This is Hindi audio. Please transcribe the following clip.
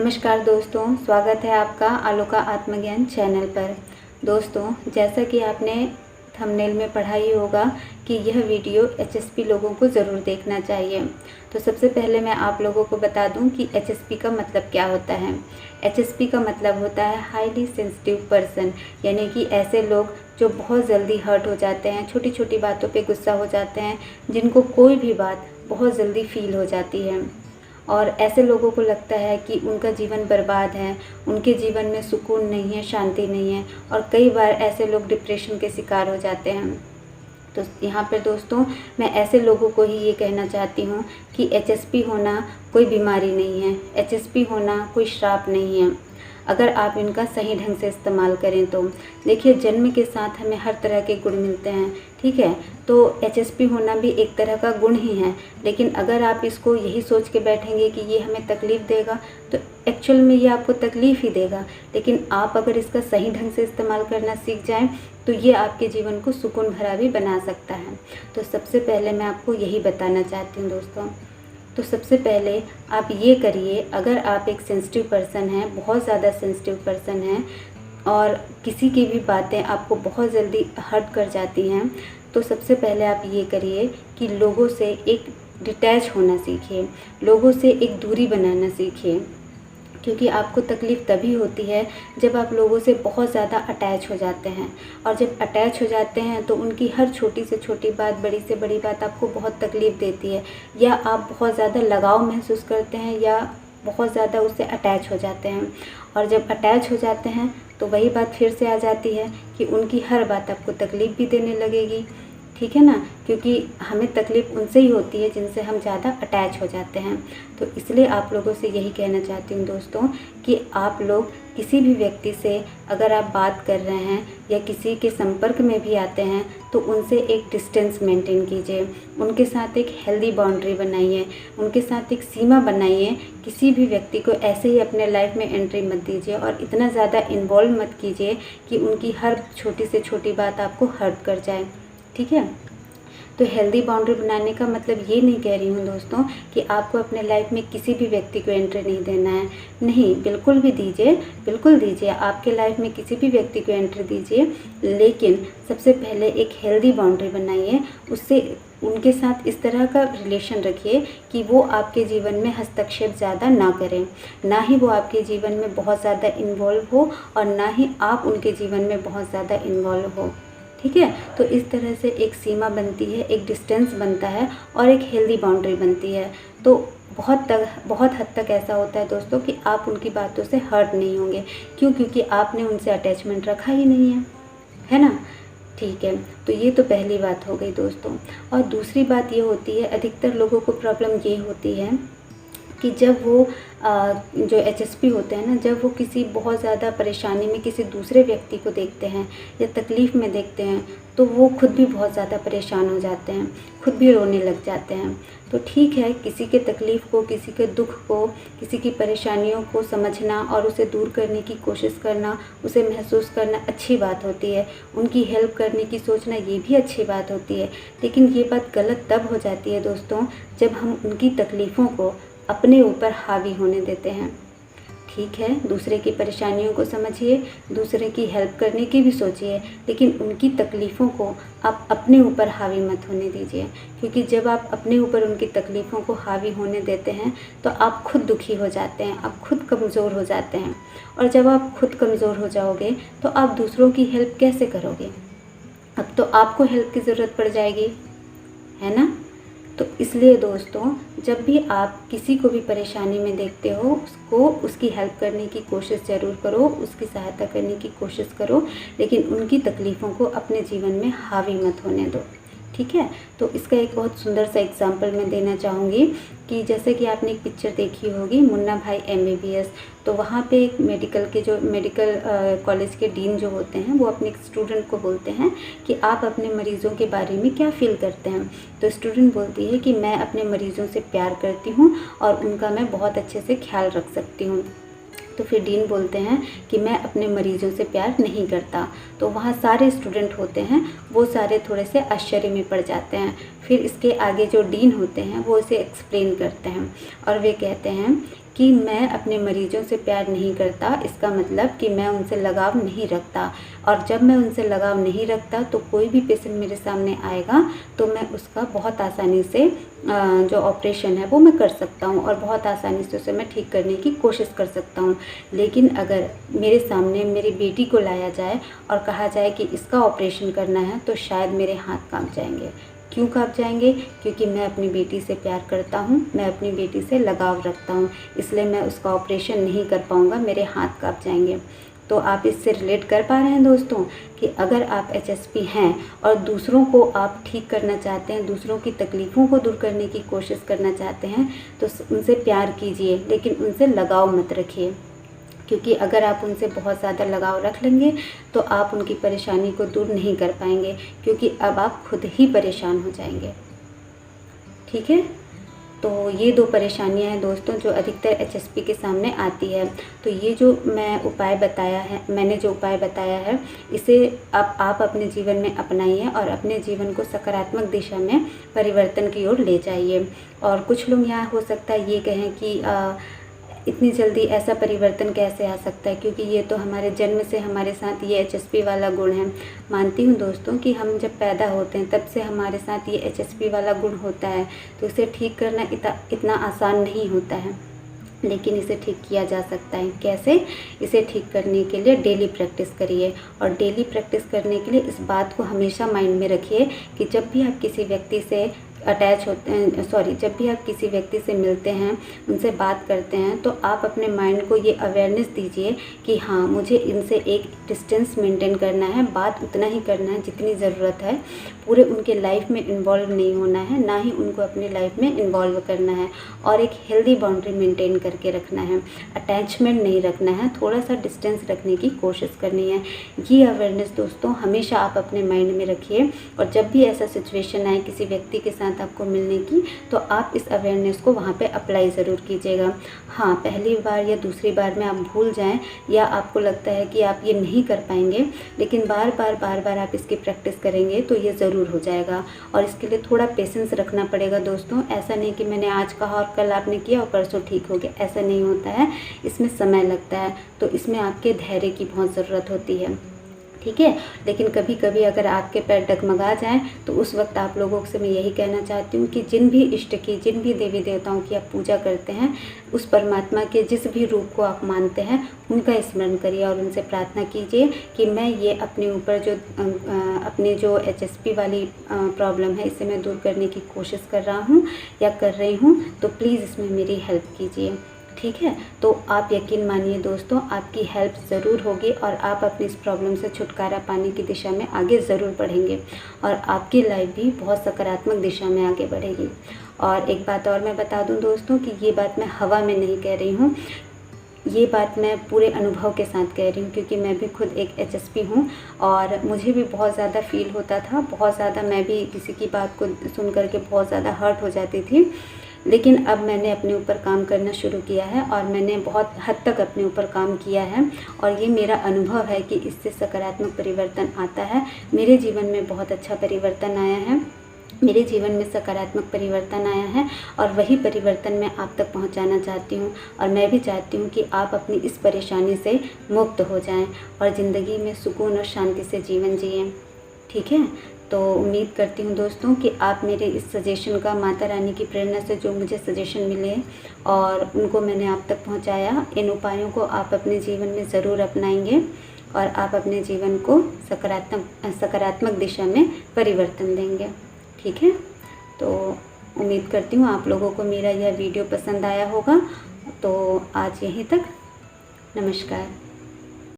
नमस्कार दोस्तों, स्वागत है आपका आलो का आत्मज्ञान चैनल पर। दोस्तों, जैसा कि आपने थंबनेल में पढ़ा ही होगा कि यह वीडियो एचएसपी लोगों को ज़रूर देखना चाहिए। तो सबसे पहले मैं आप लोगों को बता दूं कि एचएसपी का मतलब क्या होता है। एचएसपी का मतलब होता है हाईली सेंसिटिव पर्सन, यानी कि ऐसे लोग जो बहुत जल्दी हर्ट हो जाते हैं, छोटी छोटी बातों पे गुस्सा हो जाते हैं, जिनको कोई भी बात बहुत जल्दी फील हो जाती है। और ऐसे लोगों को लगता है कि उनका जीवन बर्बाद है, उनके जीवन में सुकून नहीं है, शांति नहीं है, और कई बार ऐसे लोग डिप्रेशन के शिकार हो जाते हैं। तो यहाँ पर दोस्तों, मैं ऐसे लोगों को ही ये कहना चाहती हूँ कि एचएसपी होना कोई बीमारी नहीं है, एचएसपी होना कोई श्राप नहीं है, अगर आप इनका सही ढंग से इस्तेमाल करें तो। देखिए, जन्म के साथ हमें हर तरह के गुण मिलते हैं, ठीक है। तो एचएसपी होना भी एक तरह का गुण ही है, लेकिन अगर आप इसको यही सोच के बैठेंगे कि ये हमें तकलीफ़ देगा, तो एक्चुअल में ये आपको तकलीफ़ ही देगा। लेकिन आप अगर इसका सही ढंग से इस्तेमाल करना सीख जाएं, तो ये आपके जीवन को सुकून भरा भी बना सकता है। तो सबसे पहले मैं आपको यही बताना चाहती हूँ दोस्तों। तो सबसे पहले आप ये करिए, अगर आप एक सेंसिटिव पर्सन हैं, बहुत ज़्यादा सेंसिटिव पर्सन हैं, और किसी की भी बातें आपको बहुत जल्दी हर्ट कर जाती हैं, तो सबसे पहले आप ये करिए कि लोगों से एक डिटैच होना सीखिए, लोगों से एक दूरी बनाना सीखिए। क्योंकि आपको तकलीफ़ तभी होती है जब आप लोगों से बहुत ज़्यादा अटैच हो जाते हैं, और जब अटैच हो जाते हैं तो उनकी हर छोटी से छोटी बात, बड़ी से बड़ी बात आपको बहुत तकलीफ़ देती है, या आप बहुत ज़्यादा लगाव महसूस करते हैं, या बहुत ज़्यादा उससे अटैच हो जाते हैं। और जब अटैच हो जाते हैं तो वही बात फिर से आ जाती है कि उनकी हर बात आपको तकलीफ़ भी देने लगेगी, ठीक है ना। क्योंकि हमें तकलीफ़ उनसे ही होती है जिनसे हम ज़्यादा अटैच हो जाते हैं। तो इसलिए आप लोगों से यही कहना चाहती हूँ दोस्तों कि आप लोग किसी भी व्यक्ति से अगर आप बात कर रहे हैं या किसी के संपर्क में भी आते हैं, तो उनसे एक डिस्टेंस मेंटेन कीजिए, उनके साथ एक हेल्दी बाउंड्री बनाइए, उनके साथ एक सीमा बनाइए। किसी भी व्यक्ति को ऐसे ही अपने लाइफ में एंट्री मत दीजिए, और इतना ज़्यादा इन्वॉल्व मत कीजिए कि उनकी हर छोटी से छोटी बात आपको हर्ट कर जाए, ठीक है। तो हेल्दी बाउंड्री बनाने का मतलब ये नहीं कह रही हूँ दोस्तों कि आपको अपने लाइफ में किसी भी व्यक्ति को एंट्री नहीं देना है। नहीं, बिल्कुल भी दीजिए, बिल्कुल दीजिए, आपके लाइफ में किसी भी व्यक्ति को एंट्री दीजिए, लेकिन सबसे पहले एक हेल्दी बाउंड्री बनाइए। उससे उनके साथ इस तरह का रिलेशन रखिए कि वो आपके जीवन में हस्तक्षेप ज़्यादा ना करें, ना ही वो आपके जीवन में बहुत ज़्यादा इन्वॉल्व हो, और ना ही आप उनके जीवन में बहुत ज़्यादा इन्वॉल्व हो, ठीक है। तो इस तरह से एक सीमा बनती है, एक डिस्टेंस बनता है, और एक हेल्दी बाउंड्री बनती है। तो बहुत हद तक ऐसा होता है दोस्तों कि आप उनकी बातों से हर्ट नहीं होंगे। क्यों? क्योंकि आपने उनसे अटैचमेंट रखा ही नहीं है ना। ठीक है, तो ये तो पहली बात हो गई दोस्तों। और दूसरी बात ये होती है, अधिकतर लोगों को प्रॉब्लम ये होती है कि जब वो जो एचएसपी होते हैं ना, जब वो किसी बहुत ज़्यादा परेशानी में किसी दूसरे व्यक्ति को देखते हैं या तकलीफ़ में देखते हैं, तो वो खुद भी बहुत ज़्यादा परेशान हो जाते हैं, खुद भी रोने लग जाते हैं। तो ठीक है, किसी के तकलीफ़ को, किसी के दुख को, किसी की परेशानियों को समझना और उसे दूर करने की कोशिश करना, उसे महसूस करना अच्छी बात होती है। उनकी हेल्प करने की सोचना, ये भी अच्छी बात होती है। लेकिन ये बात गलत तब हो जाती है दोस्तों, जब हम उनकी तकलीफ़ों को अपने ऊपर हावी होने देते हैं। ठीक है, दूसरे की परेशानियों को समझिए, दूसरे की हेल्प करने की भी सोचिए, लेकिन उनकी तकलीफ़ों को आप अपने ऊपर हावी मत होने दीजिए। क्योंकि जब आप अपने ऊपर उनकी तकलीफ़ों को हावी होने देते हैं, तो आप खुद दुखी हो जाते हैं, आप खुद कमज़ोर हो जाते हैं। और जब आप खुद कमज़ोर हो जाओगे, तो आप दूसरों की हेल्प कैसे करोगे? अब तो आपको हेल्प की ज़रूरत पड़ जाएगी, है ना। तो इसलिए दोस्तों, जब भी आप किसी को भी परेशानी में देखते हो, उसको उसकी हेल्प करने की कोशिश ज़रूर करो, उसकी सहायता करने की कोशिश करो, लेकिन उनकी तकलीफ़ों को अपने जीवन में हावी मत होने दो, ठीक है। तो इसका एक बहुत सुंदर सा एग्जाम्पल मैं देना चाहूँगी कि जैसे कि आपने एक पिक्चर देखी होगी, मुन्ना भाई MBBS। तो वहाँ पे एक मेडिकल कॉलेज के डीन जो होते हैं, वो अपने स्टूडेंट को बोलते हैं कि आप अपने मरीज़ों के बारे में क्या फ़ील करते हैं। तो स्टूडेंट बोलती है कि मैं अपने मरीज़ों से प्यार करती हूँ और उनका मैं बहुत अच्छे से ख्याल रख सकती हूँ। तो फिर डीन बोलते हैं कि मैं अपने मरीज़ों से प्यार नहीं करता। तो वहाँ सारे स्टूडेंट होते हैं, वो सारे थोड़े से आश्चर्य में पड़ जाते हैं। फिर इसके आगे जो डीन होते हैं, वो इसे एक्सप्लेन करते हैं, और वे कहते हैं कि कि मैं अपने मरीजों से प्यार नहीं करता, इसका मतलब कि मैं उनसे लगाव नहीं रखता। और जब मैं उनसे लगाव नहीं रखता तो कोई भी पेशेंट मेरे सामने आएगा तो मैं उसका बहुत आसानी से जो ऑपरेशन है वो मैं कर सकता हूँ और बहुत आसानी से उसे मैं ठीक करने की कोशिश कर सकता हूँ। लेकिन अगर मेरे सामने मेरी बेटी को लाया जाए और कहा जाए कि इसका ऑपरेशन करना है तो शायद मेरे हाथ कांप जाएंगे। क्यों कांप जाएंगे? क्योंकि मैं अपनी बेटी से प्यार करता हूँ, मैं अपनी बेटी से लगाव रखता हूँ, इसलिए मैं उसका ऑपरेशन नहीं कर पाऊँगा, मेरे हाथ कांप जाएंगे। तो आप इससे रिलेट कर पा रहे हैं दोस्तों कि अगर आप HSP हैं और दूसरों को आप ठीक करना चाहते हैं, दूसरों की तकलीफ़ों को दूर करने की कोशिश करना चाहते हैं तो उनसे प्यार कीजिए, लेकिन उनसे लगाव मत रखिए। क्योंकि अगर आप उनसे बहुत ज़्यादा लगाव रख लेंगे तो आप उनकी परेशानी को दूर नहीं कर पाएंगे, क्योंकि अब आप खुद ही परेशान हो जाएंगे। ठीक है, तो ये 2 परेशानियां हैं दोस्तों जो अधिकतर HSP के सामने आती है। तो ये जो मैंने जो उपाय बताया है इसे आप अपने जीवन में अपनाइए और अपने जीवन को सकारात्मक दिशा में परिवर्तन की ओर ले जाइए। और कुछ लोग यहाँ हो सकता है ये कहें कि इतनी जल्दी ऐसा परिवर्तन कैसे आ सकता है, क्योंकि ये तो हमारे जन्म से हमारे साथ ये HSP वाला गुण है। मानती हूँ दोस्तों कि हम जब पैदा होते हैं तब से हमारे साथ ये HSP वाला गुण होता है, तो इसे ठीक करना इतना आसान नहीं होता है, लेकिन इसे ठीक किया जा सकता है। कैसे? इसे ठीक करने के लिए डेली प्रैक्टिस करिए, और डेली प्रैक्टिस करने के लिए इस बात को हमेशा माइंड में रखिए कि जब भी आप किसी व्यक्ति से जब भी आप किसी व्यक्ति से मिलते हैं, उनसे बात करते हैं, तो आप अपने माइंड को ये अवेयरनेस दीजिए कि हाँ, मुझे इनसे एक डिस्टेंस मेंटेन करना है, बात उतना ही करना है जितनी ज़रूरत है, पूरे उनके लाइफ में इन्वॉल्व नहीं होना है, ना ही उनको अपनी लाइफ में इन्वॉल्व करना है, और एक हेल्दी बाउंड्री मेंटेन करके रखना है, अटैचमेंट नहीं रखना है, थोड़ा सा डिस्टेंस रखने की कोशिश करनी है। ये अवेयरनेस दोस्तों हमेशा आप अपने माइंड में रखिए, और जब भी ऐसा सिचुएशन आए किसी व्यक्ति के साथ आपको मिलने की, तो आप इस अवेयरनेस को वहाँ पे अप्लाई ज़रूर कीजिएगा। हाँ, पहली बार या दूसरी बार में आप भूल जाएं या आपको लगता है कि आप ये नहीं कर पाएंगे, लेकिन बार बार आप इसकी प्रैक्टिस करेंगे तो ये ज़रूर हो जाएगा। और इसके लिए थोड़ा पेशेंस रखना पड़ेगा दोस्तों। ऐसा नहीं कि मैंने आज कहा और कल आपने किया और परसों ठीक हो गया, ऐसा नहीं होता है, इसमें समय लगता है, तो इसमें आपके धैर्य की बहुत ज़रूरत होती है। ठीक है, लेकिन कभी कभी अगर आपके पैर डगमगा जाएं तो उस वक्त आप लोगों से मैं यही कहना चाहती हूँ कि जिन भी इष्ट की, जिन भी देवी देवताओं की आप पूजा करते हैं, उस परमात्मा के जिस भी रूप को आप मानते हैं उनका स्मरण करिए और उनसे प्रार्थना कीजिए कि मैं ये अपने ऊपर अपनी जो HSP वाली प्रॉब्लम है इसे मैं दूर करने की कोशिश कर रहा हूँ या कर रही हूँ, तो प्लीज़ इसमें मेरी हेल्प कीजिए। ठीक है, तो आप यकीन मानिए दोस्तों, आपकी हेल्प ज़रूर होगी और आप अपनी इस प्रॉब्लम से छुटकारा पाने की दिशा में आगे ज़रूर बढ़ेंगे और आपकी लाइफ भी बहुत सकारात्मक दिशा में आगे बढ़ेगी। और एक बात और मैं बता दूं दोस्तों कि ये बात मैं हवा में नहीं कह रही हूँ, ये बात मैं पूरे अनुभव के साथ कह रही हूँ, क्योंकि मैं भी खुद एक HSP हूँ और मुझे भी बहुत ज़्यादा फील होता था, बहुत ज़्यादा मैं भी किसी की बात को सुन करके बहुत ज़्यादा हर्ट हो जाती थी। लेकिन अब मैंने अपने ऊपर काम करना शुरू किया है और मैंने बहुत हद तक अपने ऊपर काम किया है और ये मेरा अनुभव है कि इससे सकारात्मक परिवर्तन आता है। मेरे जीवन में बहुत अच्छा परिवर्तन आया है, मेरे जीवन में सकारात्मक परिवर्तन आया है और वही परिवर्तन मैं आप तक पहुंचाना चाहती हूं। और मैं भी चाहती हूं कि आप अपनी इस परेशानी से मुक्त हो जाएं और ज़िंदगी में सुकून और शांति से जीवन जिएं। ठीक है, तो उम्मीद करती हूँ दोस्तों कि आप मेरे इस सजेशन का, माता रानी की प्रेरणा से जो मुझे सजेशन मिले और उनको मैंने आप तक पहुँचाया, इन उपायों को आप अपने जीवन में ज़रूर अपनाएंगे और आप अपने जीवन को सकारात्मक दिशा में परिवर्तन देंगे। ठीक है, तो उम्मीद करती हूँ आप लोगों को मेरा यह वीडियो पसंद आया होगा। तो आज यहीं तक, नमस्कार।